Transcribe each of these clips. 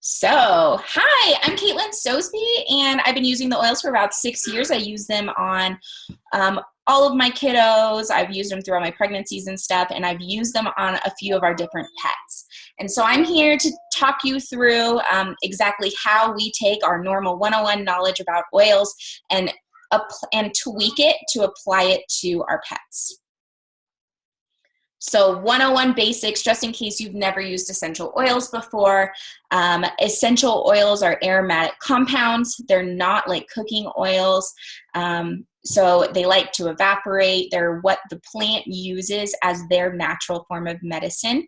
Hi, I'm Caitlin Sosby, and I've been using the oils for about 6 years. I use them on all of my kiddos. I've used them throughout my pregnancies and stuff, and I've used them on a few of our different pets. And so I'm here to talk you through exactly how we take our normal 101 knowledge about oils and tweak it to apply it to our pets. So 101 basics, just in case you've never used essential oils before. Essential oils are aromatic compounds. They're not like cooking oils. So they like to evaporate. They're what the plant uses as their natural form of medicine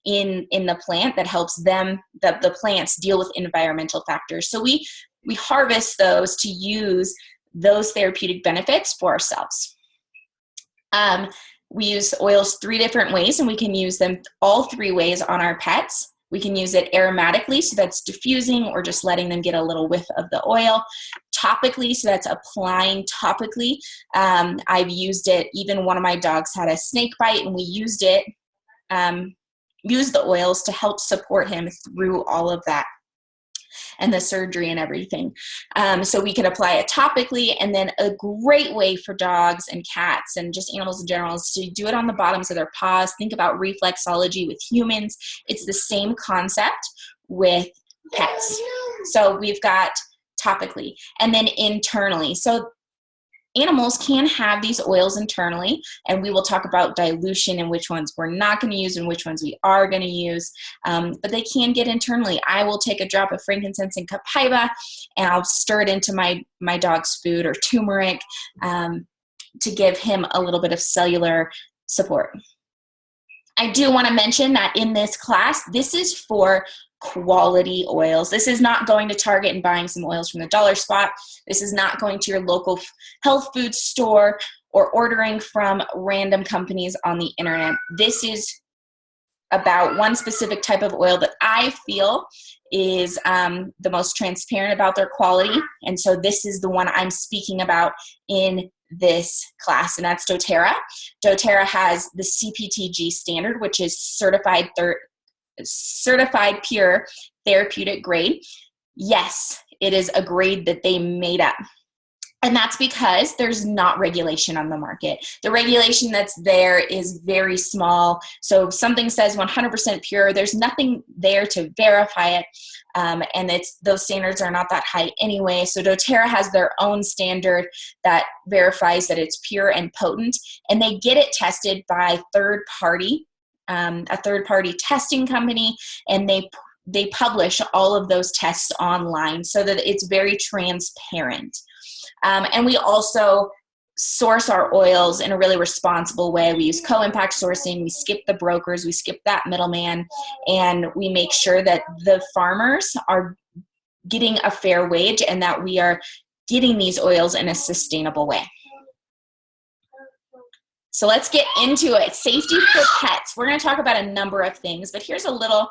in the plant that helps them, the plants deal with environmental factors. So we harvest those to use those therapeutic benefits for ourselves. We use oils 3 different ways, and we can use them all 3 ways on our pets. We can use it aromatically, so that's diffusing or just letting them get a little whiff of the oil. Topically, so that's applying topically. I've used it, even one of my dogs had a snake bite, and we used the oils to help support him through all of that and the surgery and everything. So we can apply it topically, and then a great way for dogs and cats and just animals in general is to do it on the bottoms of their paws. Think about reflexology with humans. It's the same concept with pets. So we've got topically, and then internally. So animals can have these oils internally, and we will talk about dilution and which ones we're not going to use and which ones we are going to use, but they can get internally. I will take a drop of frankincense and copaiba, and I'll stir it into my dog's food, or turmeric, to give him a little bit of cellular support. I do want to mention that in this class, this is for quality oils. This is not going to Target and buying some oils from the dollar spot. This is not going to your local health food store or ordering from random companies on the internet. This is about one specific type of oil that I feel is the most transparent about their quality. And so this is the one I'm speaking about in this class, and that's doTERRA. doTERRA has the CPTG standard, which is certified pure therapeutic grade. Yes, it is a grade that they made up. And that's because there's not regulation on the market. The regulation that's there is very small. So if something says 100% pure, there's nothing there to verify it. And those standards are not that high anyway. So doTERRA has their own standard that verifies that it's pure and potent. And they get it tested by a third party testing company, and they publish all of those tests online so that it's very transparent. And we also source our oils in a really responsible way. We use co-impact sourcing. We skip the brokers. We skip that middleman. And we make sure that the farmers are getting a fair wage and that we are getting these oils in a sustainable way. So let's get into it. Safety for pets. We're going to talk about a number of things, but here's a little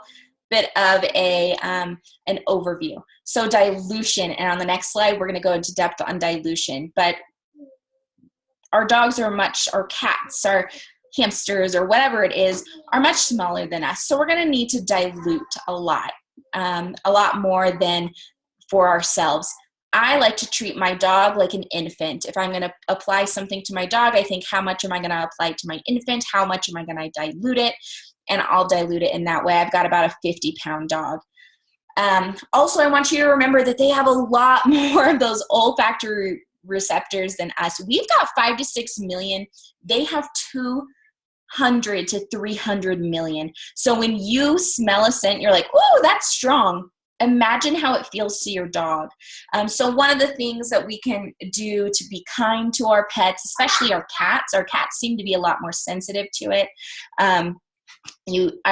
bit of an overview. So dilution, and on the next slide, we're going to go into depth on dilution. But our dogs our cats, our hamsters, or whatever it is, are much smaller than us. So we're going to need to dilute a lot more than for ourselves. I like to treat my dog like an infant. If I'm going to apply something to my dog, I think, how much am I going to apply to my infant? How much am I going to dilute it? And I'll dilute it in that way. I've got about a 50-pound dog. Also, I want you to remember that they have a lot more of those olfactory receptors than us. We've got 5 to 6 million. They have 200 to 300 million. So when you smell a scent, you're like, "Ooh, that's strong." Imagine how it feels to your dog. So one of the things that we can do to be kind to our pets, especially our cats seem to be a lot more sensitive to it. I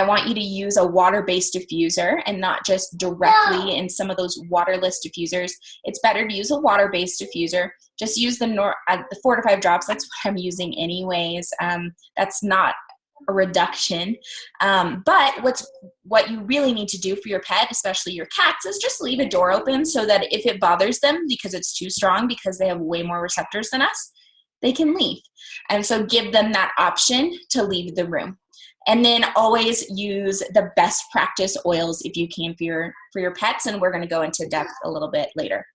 want you to use a water-based diffuser and not just directly in some of those waterless diffusers. It's better to use a water-based diffuser. Just use the 4 to 5 drops. That's what I'm using anyways. That's not a reduction. But what you really need to do for your pet, especially your cats, is just leave a door open so that if it bothers them because it's too strong, because they have way more receptors than us, they can leave. And so give them that option to leave the room. And then always use the best practice oils if you can for your pets, and we're going to go into depth a little bit later.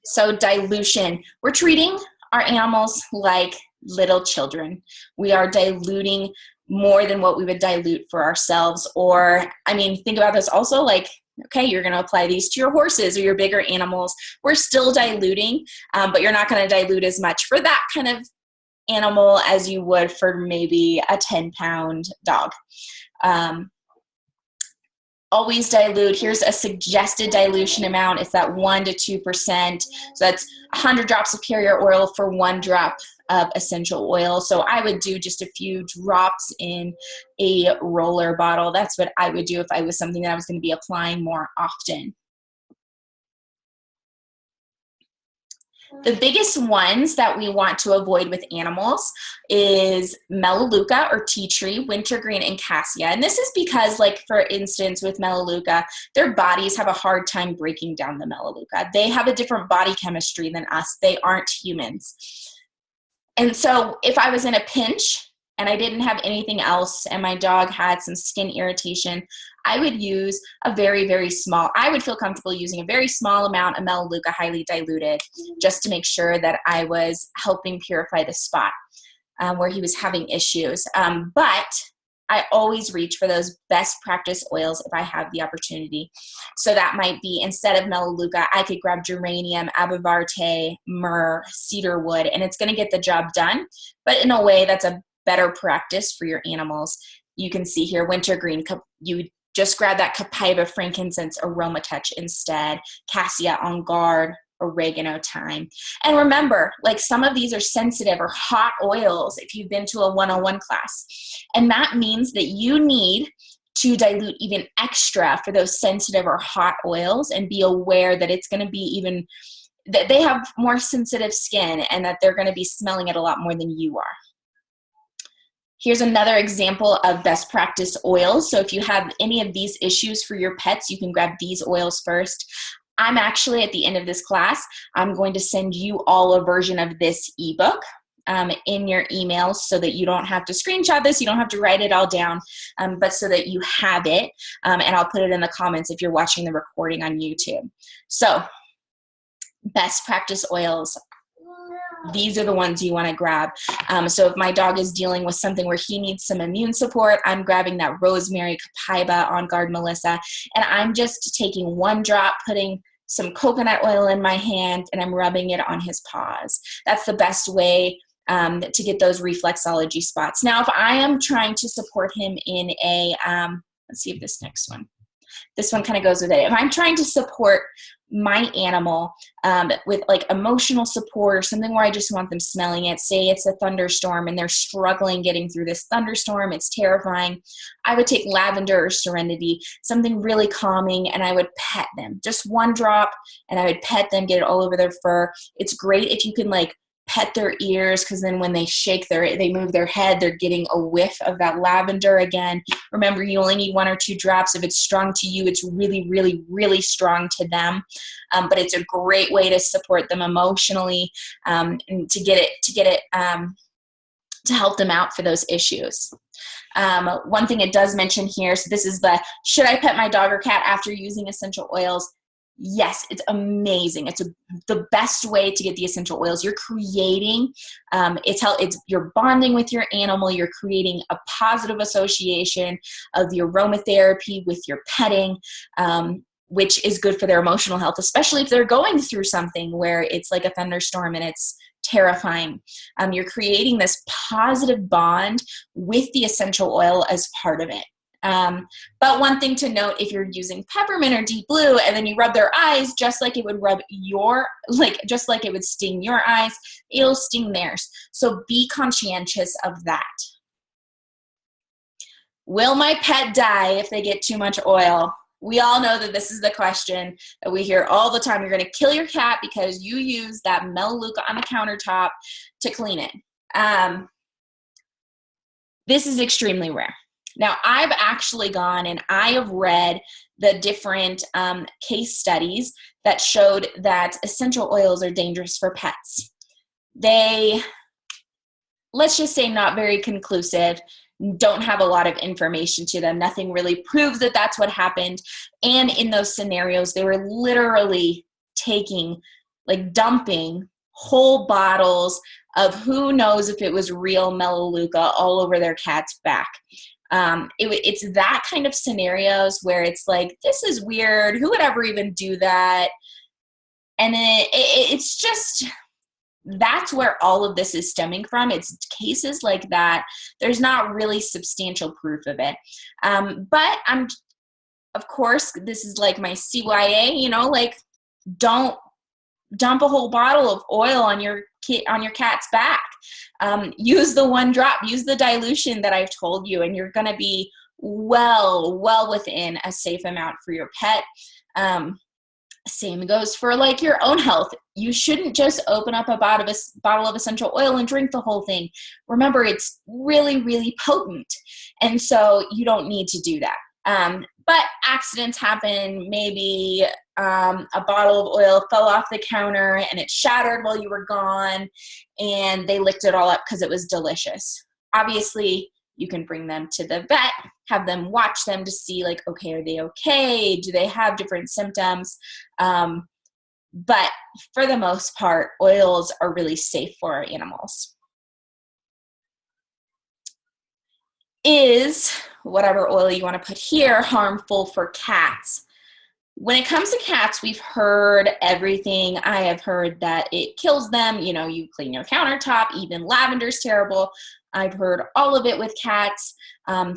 So dilution, we're treating our animals like little children. We are diluting more than what we would dilute for ourselves. Or, I mean, think about this also, like, okay, you're going to apply these to your horses or your bigger animals. We're still diluting, but you're not going to dilute as much for that kind of animal as you would for maybe a 10-pound dog. Always dilute. Here's a suggested dilution amount. It's that 1 to 2%. So that's 100 drops of carrier oil for 1 drop of essential oil. So I would do just a few drops in a roller bottle. That's what I would do if I was something that I was going to be applying more often. The biggest ones that we want to avoid with animals is Melaleuca or tea tree, wintergreen, and cassia. And this is because, like, for instance, with Melaleuca, their bodies have a hard time breaking down the Melaleuca. They have a different body chemistry than us. They aren't humans. And so if I was in a pinch and I didn't have anything else and my dog had some skin irritation, I would use a very, very small, I would feel comfortable using a very small amount of Melaleuca, highly diluted, just to make sure that I was helping purify the spot where he was having issues. But I always reach for those best practice oils if I have the opportunity. So that might be, instead of Melaleuca, I could grab geranium, abovarte, myrrh, cedarwood, and it's going to get the job done, but in a way that's a better practice for your animals. You can see here, wintergreen, you just grab that Copaiba frankincense aroma touch instead, cassia, on guard, oregano, thyme. And remember, like, some of these are sensitive or hot oils if you've been to a 101 class. And that means that you need to dilute even extra for those sensitive or hot oils, and be aware that it's going to be even, that they have more sensitive skin and that they're going to be smelling it a lot more than you are. Here's another example of best practice oils. So if you have any of these issues for your pets, you can grab these oils first. I'm actually, at the end of this class, I'm going to send you all a version of this ebook in your emails, so that you don't have to screenshot this, you don't have to write it all down, but so that you have it, and I'll put it in the comments if you're watching the recording on YouTube. So, best practice oils. These are the ones you want to grab. So if my dog is dealing with something where he needs some immune support, I'm grabbing that rosemary, Copaiba, On Guard, Melissa, and I'm just taking 1 drop, putting some coconut oil in my hand, and I'm rubbing it on his paws. That's the best way to get those reflexology spots. Now, if I am trying to support him in a, let's see if this next one, this one kind of goes with it. If I'm trying to support my animal with like emotional support or something where I just want them smelling it, say it's a thunderstorm and they're struggling getting through this thunderstorm, it's terrifying, I would take lavender or serenity, something really calming, and I would pet them. Just 1 drop, and I would pet them, get it all over their fur. It's great if you can, like, pet their ears, because then when they shake they move their head, they're getting a whiff of that lavender again. Remember, you only need 1 or 2 drops. If it's strong to you, it's really, really, really strong to them. But it's a great way to support them emotionally, and to help them out for those issues. One thing it does mention here, so this is the, should I pet my dog or cat after using essential oils? Yes, it's amazing. It's the best way to get the essential oils. You're creating, you're bonding with your animal. You're creating a positive association of the aromatherapy with your petting, which is good for their emotional health, especially if they're going through something where it's like a thunderstorm and it's terrifying. You're creating this positive bond with the essential oil as part of it. But one thing to note, if you're using peppermint or deep blue and then you rub their eyes, just like it would just like it would sting your eyes, it'll sting theirs. So be conscientious of that. Will my pet die if they get too much oil? We all know that this is the question that we hear all the time. You're going to kill your cat because you use that Melaleuca on the countertop to clean it. This is extremely rare. Now, I've actually gone and I have read the different case studies that showed that essential oils are dangerous for pets. Let's just say, not very conclusive. don't have a lot of information to them. Nothing really proves that that's what happened. And in those scenarios, they were literally dumping whole bottles of who knows if it was real Melaleuca all over their cat's back. It's that kind of scenarios where it's like, this is weird. Who would ever even do that? And then it's just, that's where all of this is stemming from. It's cases like that. There's not really substantial proof of it. But of course, this is like my CYA, don't dump a whole bottle of oil on your cat's back. Use the 1 drop, use the dilution that I've told you, and you're going to be well within a safe amount for your pet. Same goes for your own health. You shouldn't just open up a bottle of essential oil and drink the whole thing. Remember, it's really, really potent. And so you don't need to do that. But accidents happen. Maybe a bottle of oil fell off the counter and it shattered while you were gone, and they licked it all up because it was delicious. Obviously, you can bring them to the vet, have them watch them to see okay, are they okay? Do they have different symptoms? But for the most part, oils are really safe for our animals. Is whatever oil you want to put here harmful for cats? When it comes to cats, we've heard everything. I have heard that it kills them. You clean your countertop, even lavender's terrible. I've heard all of it with cats.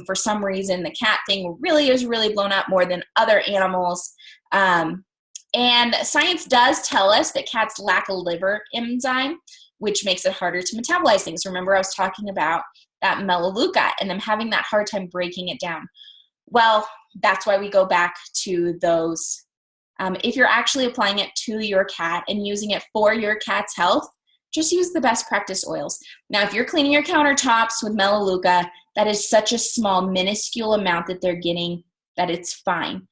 For some reason, the cat thing is really blown up more than other animals. And science does tell us that cats lack a liver enzyme, which makes it harder to metabolize things. Remember, I was talking about that Melaleuca and them having that hard time breaking it down. Well, that's why we go back to those. If you're actually applying it to your cat and using it for your cat's health, just use the best practice oils. Now, if you're cleaning your countertops with Melaleuca, that is such a small, minuscule amount that they're getting that it's fine.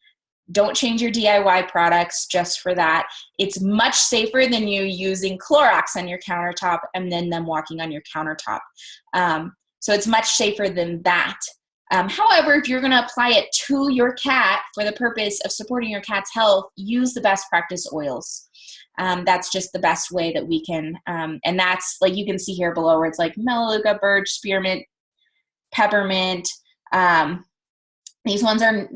Don't change your DIY products just for that. It's much safer than you using Clorox on your countertop and then them walking on your countertop. So it's much safer than that. However, if you're going to apply it to your cat for the purpose of supporting your cat's health, use the best practice oils. That's just the best way that we can, and that's you can see here below where it's Melaleuca, birch, spearmint, peppermint. These ones are,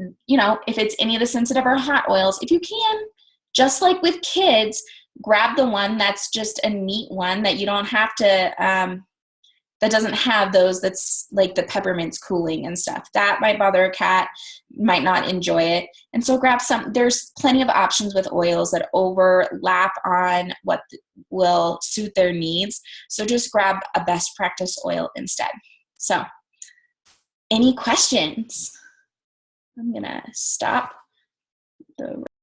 if it's any of the sensitive or hot oils, if you can, just like with kids, grab the one that's just a neat one that you don't have to, that doesn't have those, that's the peppermint's cooling and stuff. That might bother a cat, might not enjoy it. And so grab some. There's plenty of options with oils that overlap on what will suit their needs. So just grab a best practice oil instead. So any questions? I'm going to stop the